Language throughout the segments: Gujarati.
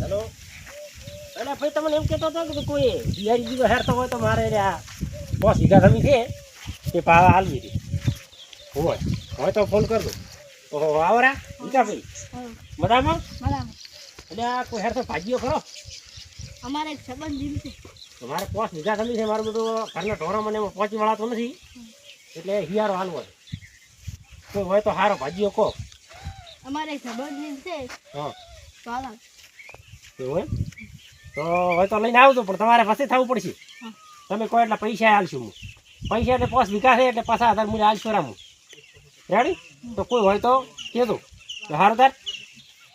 હેલો એટલે ભાઈ તમને એમ કહેતો હતો કે કોઈ બિહારી બીજો હેરતો હોય તો મારે આ 5 વીઘા જમીન છે તે પાવા હાલવી હતી હોય હવે તો ફોન કર દો ઓહો આવરા બીજા ભાઈ મજામાં એટલે આ કોઈ હેરતો ભાજીઓ ખરો અમારે એક સંબંધ જીમ છે મારે 5 વીઘા જમીન છે મારું બધું ઘરના ઢોરા મને એમાં પહોંચી વળાતો નથી એટલે હિયારો હાલવો કોઈ હોય તો સારો ભાજીઓ કહો અમારે એક સંબંધ જીમ છે હા ચાલો એવું એમ તો હવે તો લઈને આવજો પણ તમારે પાસે થવું પડશે તમે કોઈ એટલા પૈસા હાલશું હું પૈસા એટલે 5 વીઘા છે એટલે 50,000 મને હાલશો રામું રેડી તો કોઈ હોય તો કહેજો તો હારું તાર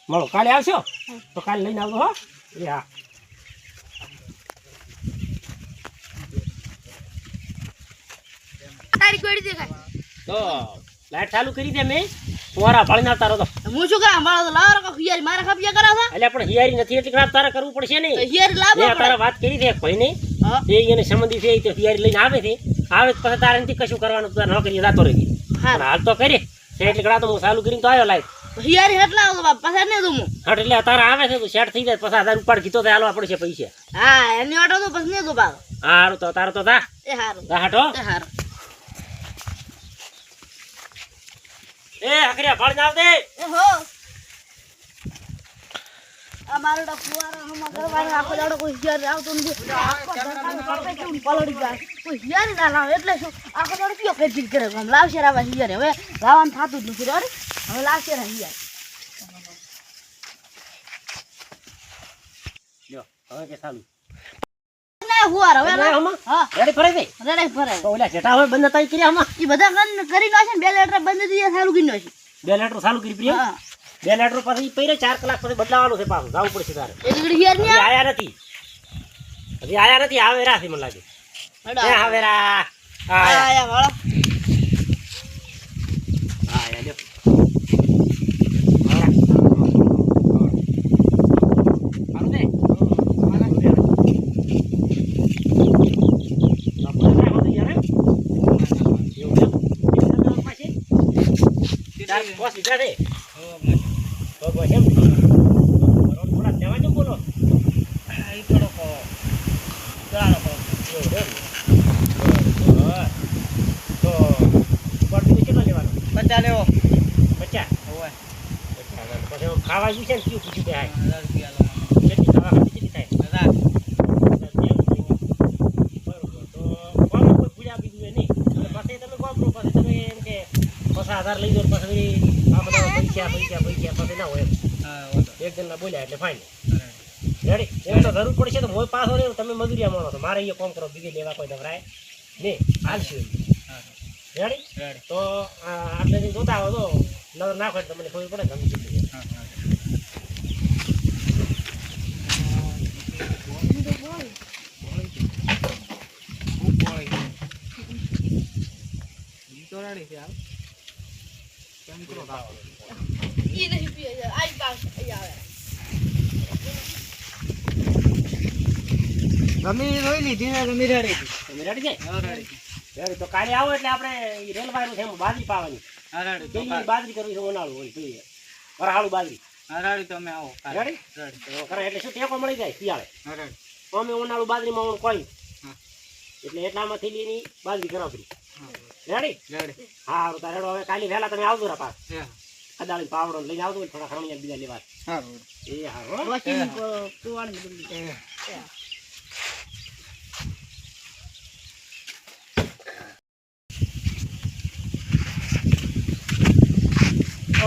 મળો કાલે આવશો તો કાલે લઈને આવજો હો એ હા તારી કોડી દેખાય તો લાઈટ ચાલુ કરી દે મેં ફુવારા ભાળીને આવતા રહો તો હું શું કામ મારો તો લાવ કો હિયારી મારા ખપિયા કરા છે એટલે પણ હિયારી નથી એટલે કદાચ તારે કરવું પડશે ને હિયારી લાવ મેં તારે વાત કરી છે ભાઈ ને એ એને સંબંધી છે તો હિયારી લઈને આવે છે આવે પછી તારે નથી કશું કરવાનું તારે નોકરી જતો રહી હા હાલ તો કરે એટલે કડા તો હું ચાલુ કરીને તો આવ્યો લાઈટ હિયારી હેટલા આવો બાપ પાછા ને તું હટ એટલે તારે આવે છે તો સેટ થઈ જાય 50,000 ઉપાડ કીધો તો હાલવા પડશે પૈસા હા એની ઓટો તો પછી ને તું બાપ હારું તો તારે તો તા એ હારું હટો એ હારું એ આખરિયા ભાળ ના આવદે એ હો અમારો તો ફુવારા હમા કરવાનો આખો દાડો કોઈ હિયારી આવતો નથી પલડી જાય કોઈ હિયારી ના લાવ એટલે શું આખો દાડો કયો ખેતી કરે આમ લાવશે રાવા હિયારી હવે લાવવાનું થાતું જ નથી રે હવે લાવશે રા હિયારી લ્યો હવે કે ચાલુ ના હુવાર હવે હા રેડી ફરે દે રેડી ફરે તો ઓલા જેઠા હોય બંધ તાઈ કર્યા આમાં ઈ બધા કરી નાખે ને 2 લેટર બંધ દીયા ચાલુ કરી નાખી 2 લેટર ચાલુ કરી પ્રિય હા 2 લેટર પછી પૈરે 4 કલાક પછી બદલાવાનું છે પાછું જાવું પડશે તારે એક ઘડી હિયાર ની આયા નથી હજી આયા નથી આવે રાથી મને લાગે એ આવે રા આયા વાળા આયા લ્યો બસ વિચાર દે તો બસ એમ થોડા જવા જો બોલો ઈ થોડો કો ચાલો કો તો પડતી કેટલો લેવાનો 50 લેવો 50 હોય 50 પછી ખાવા જશે ને કયું પૂછ્યું કે હાય 1000 રૂપિયા લો કેટલી ખાવા ખાતી કેટલી થાય 1000 લઈ જાવ પછી આ બધા પૈસા પછી ના હોય એક જણ ના બોલ્યા એટલે ફાઈન રેડી એમ તો જરૂર પડશે તો મોય પાસ હોય તમે મજૂરિયા માણો તો મારે અહીંયા કોમ કરો બીજે લેવા કોઈ દવરાય ને હાલશું રેડી તો આટલે દિન જોતા આવો તો નવર નાખો એટલે તમને ખબર પડે ગમી જતી ગમી રોઈ લીધી ને ગમી રેડી તમે રેડી છે રેડી તો કાલે આવો એટલે આપણે રેલવાયનું છે એમ બાજરી પાવાની પેલી બાજરી કરવી છે ઉનાળું હોય પેલી વરહાળું બાજરી રેડી તમે આવો રેડી તો કરે એટલે શું ટેકો મળી જાય શિયાળે તો અમે ઉનાળું બાજરીમાં કોઈ એટલે એટલામાંથી લીની બાજરી કરાવવી રેડી હા તારે હવે કાલે વહેલા તમે આવજો રા પાસ કદાળી પાવડો લઈને આવજો થોડા ખમણિયા બીજા લેવા એ હારો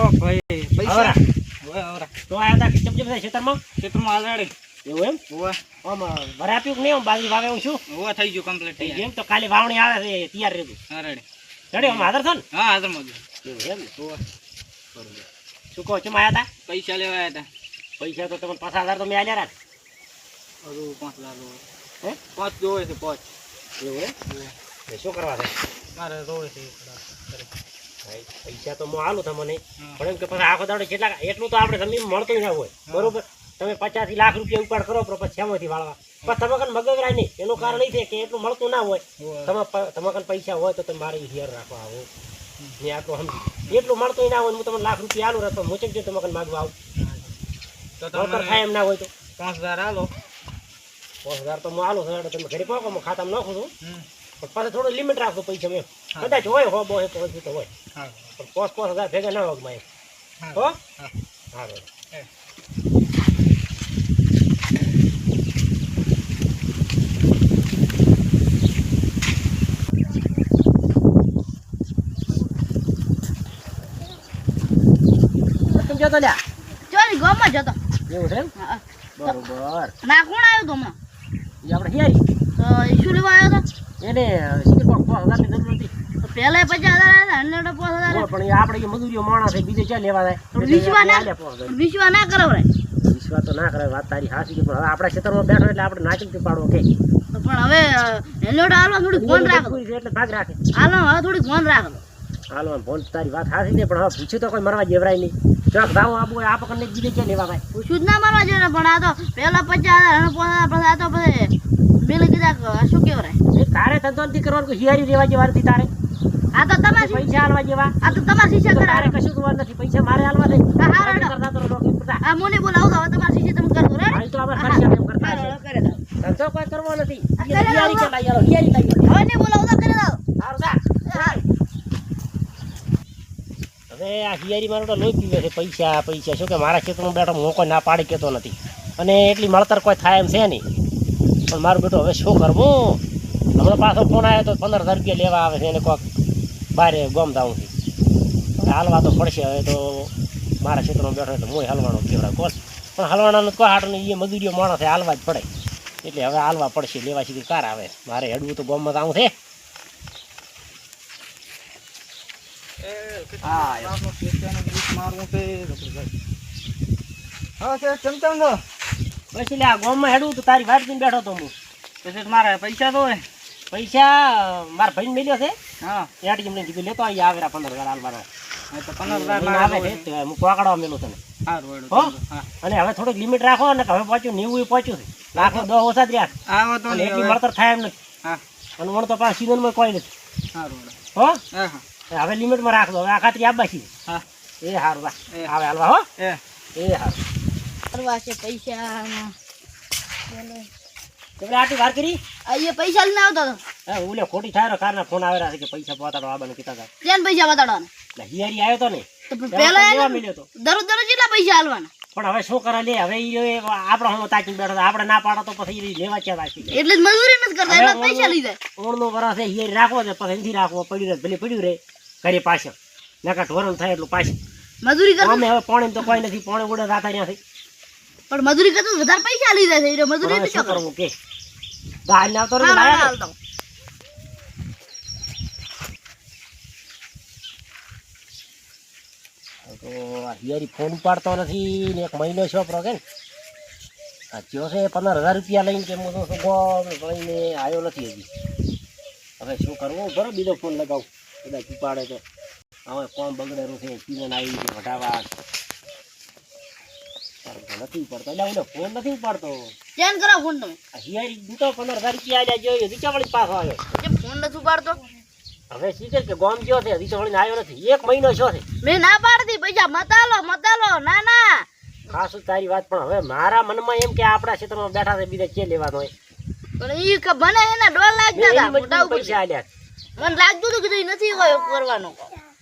ઓ ભાઈ પૈસા ઓરા તો આયા તા ચપચપ થાય ખેતરમાં આલરેડી એવું એમ ઓવા આમ ભરે આપ્યું કે નહીં આમ બાજરી વાવે હું છું ઓવા થઈ ગયું કમ્પ્લીટ થઈ ગયું તો કાલે વાવણી આવે છે તૈયાર રહેતું રેડી રેડી આમ હાજર છો ને હા હાજર મોજ એવું એમ ઓવા બરોબર શું કહો છો આયા તા પૈસા લેવા આવ્યા હતા પૈસા તો તમને 5000 તો મેં આલ્યા રાખ હજુ 5 લાખ હે 5 જોવે છે 5 એવું એમ શું કરવા છે મારે જોવે છે પૈસા તો હું આલું તમને પણ એમ કે પછી આખો દાડો કેટલા એટલું તો આપણે જમીન મળતું ના હોય બરોબર તમે 50 લાખ રૂપિયા ઉપાડ કરો પછી શેમાંથી વાળવા પણ તમે કન મગવરાય નહીં એનું કારણ એ છે કે એટલું મળતું ના હોય તમે કન પૈસા હોય તો તમે મારે હિયર રાખવા આવો ને આટલું સમજી એટલું મળતું ના હોય હું તમને લાખ રૂપિયા આલું રહેતો હું ચમ તમે કન માગવા આવું તો થાય એમ ના હોય તો 5000 હાલો 5000 તો હું આલું છું એટલે તમે ઘરે પહોંચો હું ખાતામાં નાખું છું હમ પણ પાછું થોડું લિમિટ રાખો પૈસા મેં હા. કદાચ હોય હો બહુ તો હોય તો હોય હા પણ 5000 ભેગા ના હોય મારે હા હો હા સારું એ. તમે જતો લ્યા ચોરી ગામમાં જતો એવું છે એમ હા બરોબર ના કોણ આવ્યું તો હમણાં એ આપણે હિયારી તો એ શું લેવા આવ્યો હતો એને શીખર પણ 5000 ની જરૂર નથી તો પહેલા 50,000 આવ્યા હતા 50,000 હોય, પણ એ આપણે એ મજૂરીઓ માણસ છે બીજે ક્યાં લેવા જાય થોડું વિશ્વાસ ના એટલે 5000. વિશ્વાસ ના કરાવરાય વિશ્વાસ તો ના કરે વાત તારી હાસી છે પણ હવે આપણા ક્ષેત્રમાં બેઠો એટલે આપણે નાચી પાડવો કે તો પણ હવે હેલોડ હાલવા થોડી ફોન રાખો મજબૂરી છે એટલે ભાગ રાખે હાલો હવે થોડી ફોન રાખો હાલો ફોન તારી વાત હાસી છે પણ હવે પૂછ્યું તો કોઈ મરવા જેવરાય નહીં ચાલ ભાવ આબુ આ પકડને બીજે ક્યાં લેવા ભાઈ પૂછું જ ના મારવા જોઈએ ને પણ આ તો પહેલા 50,000 અને 50,000 પછી આ તો પછી મેલે કીધા શું કેવરાય એ તારે ધંધો નથી કરવાનું કોઈ હિયારી દેવા જેવા નથી તારે આ તો તમારી પૈસા હાલવા જેવા આ તો તમારા શિષ્ય તો કરે તારે કશું કરવાનું નથી પૈસા મારે હાલવા દે હા, હારો હેડો. કરતા તો નોકરી કરતા. આ મોને બોલાવો તો હવે તમારા શિષ્ય તમે કરશો રે હાલ તો આપણે ખર્ચા એમ કરતા હશે. કરે દો ધંધો કોઈ કરવો નથી આ કરે હિયારી દો. કે લાઈ આલો, હિયારી લાઈ આલો. હવે ને બોલાવો તો કરે દો હારું જા. હવે આ હિયારી મારો તો લોહી પીવે છે પૈસા પૈસા શું કે મારા ખેતરમાં બેઠો હું કોઈ ના પાડી કહેતો નથી અને એટલી મળતર કોઈ થાય એમ છે નહીં પણ મારું બેટો હવે શું કરવું હમણાં પાછો ફોન આવ્યો તો 15,000 રૂપિયા લેવા આવે છે એને કોઈક બહાર ગોમ દાઉંથી હવે હાલવા તો પડશે હવે તો મારા ખેતરમાં બેઠો એટલે હું હલવાનો કેવડા કોલ પણ હલવાનાનું કોઈ હાટ નહીં એ મજૂરીઓ માણસે હાલવા જ પડે એટલે હવે હાલવા પડશે લેવા સીધી કાર આવે મારે હેડવું તો ગોમમાં આવું છે હા, આપણો પૈસાનો બૂટ મારવું છે હા છે ચમચમ દો પછી લે આ ગોમમાં હેડવું તો તારી વાટ જોઈને બેઠો તો હું પછી મારે પૈસા તો પૈસા મારા ભાઈને મળ્યો છે હા એટી એમને કીધું લેતો આવી આવે 15,000 હાલવાના એ તો 15,000 આવે છે તો હું પકડવા મેલું તને સારું હો? હા અને હવે થોડીક લિમિટ રાખો ને હવે પહોંચ્યું 90 પહોંચ્યું છે લાખો 10 ઓછા જ રહ્યા આવો તો અને એટલી મળતર થાય એમ નથી હા અને વણ તો પાછા સીઝનમાં કોઈ નથી સારું હો હા હા હવે લિમિટમાં રાખજો હવે આ ખાતરી આબા છીએ હા એ સારું વા એ. આવે હાલવા હો એ એ સારું કરવા છે પૈસા તમે આટલી વાર કરી આ પૈસા લઈને આવતો હતો હા ઓલે ખોટી થાય કારના ફોન આવેલા છે કે પૈસા પહોંચાડો આબાને કીધા હતા ત્યાં પૈસા બતાડવાના એટલે હિયારી આવ્યો તો ને તો પણ પહેલા પહેલા લેવા મળ્યો તો દરરોજ કેટલા પૈસા હાલવાના પણ હવે શું કરે લે હવે ઈ આપણો હમ તાકીને બેઠો તો આપણે ના પાડો તો પછી ઈ લેવા ક્યાં રાખી લે એટલે જ મજૂરી નથી કરતા એટલા જ પૈસા લઈ જાય ઓણનો વરસ છે હિયારી રાખવો છે પછી એનથી રાખવો પડ્યું રહે ભલે પડ્યું રહે ઘરે પાછળ નકા ઢોરણ થાય એટલું પાછળ મજૂરી કરતા અમે હવે પાણી તો કોઈ નથી પાણી ઉડે રાતા ત્યાંથી પણ મજૂરી કરતા વધારે પૈસા લઈ જાય છે એટલે મજૂરી હવે નથી શું કરતા કરવું કે ગાલ આવતો ના, ના, રહ્યો હાલતો. તો આ હિયારી ફોન ઉપાડતો નથી ને એક મહિનો છોકરો કે ને આ થયો છે 15,000 રૂપિયા લઈને કે હું તો ગોળ લઈને આવ્યો નથી હજી હવે શું કરવું બરો બીજો ફોન લગાવું કદાચ ઉપાડે તો હવે કોમ બગડેલું છે સીઝન આવી છે વટાવા નથી ઉપાડતો એટલે ઓલો ફોન નથી ઉપાડતો ચેન કરાવો ફોન તમે આ હિયારી દીધો 15,000 રૂપિયા આલ્યા જોયો દીચાવળી પાછો આવ્યો કેમ ફોન નથી ઉપાડતો હવે શીખે કે ગોમ ગયો છે દીચાવળીને આવ્યો નથી એક મહિનો છો છે મેં ના પાડતી પૈસા મતાલો ના ના ખાસ તારી વાત પણ હવે મારા મનમાં એમ કે આપણા ક્ષેત્રમાં બેઠા છે બીજા ચે લેવાનો હોય પણ ઈ કે મને એના ડોલ મેં લાગતા હતા એની મજબૂરી મોટા ઉપર પૈસા આલ્યા મને લાગતું હતું કે ઈ નથી હોય કરવાનો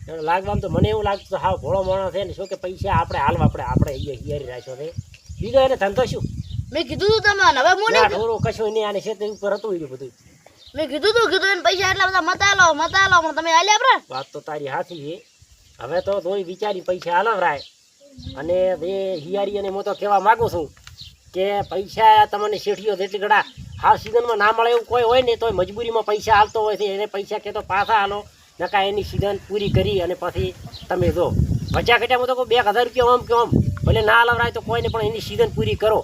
એને લાગવામાં તો મને એવું લાગતું હતું હાવ ભોળો માણસ છે ને શું કે પૈસા આપણે હાલવા પડે આપણે અહીંયા હિયારી રાખ્યો છે બીજો એને ધંધો શું મેં કીધું તું તમને હવે હું ના નહીં ઢોરો કશું નહીં આને ખેતર ઉપર હતું એ બધું મેં કીધું એને પૈસા એટલા બધા મતાલો પણ તમે આલ્યા આપણે વાત તો તારી સાચી છે હવે તો થોડી વિચારી પૈસા હાલવરાય અને બે હિયારી અને હું તો કહેવા માગું છું કે પૈસા તમને શેઠીઓ જેટલી ઘડા હાલ સિઝનમાં ના મળે એવું કોઈ હોય ને તો મજબૂરીમાં પૈસા હાલતો હોય છે એને પૈસા કે તો પાછા હાલો નકા એની સિઝન પૂરી કરી અને પછી તમે જો વચ્ચા ઘટ્યા તો કોઈ 2,000 રૂપિયા આમ કે આમ ભલે ના હાલવરાય તો કોઈને પણ એની સિઝન પૂરી કરો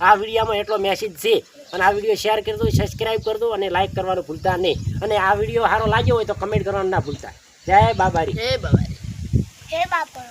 આ વિડીયોમાં એટલો મેસેજ છે અને આ વિડીયો શેર કરી દો સબસ્ક્રાઈબ કરી દો અને લાઈક કરવાનું ભૂલતા નહીં અને આ વિડીયો સારો લાગ્યો હોય તો કમેન્ટ કરવાનું ના ભૂલતા જય બાબારી હે બાબા હે બાપા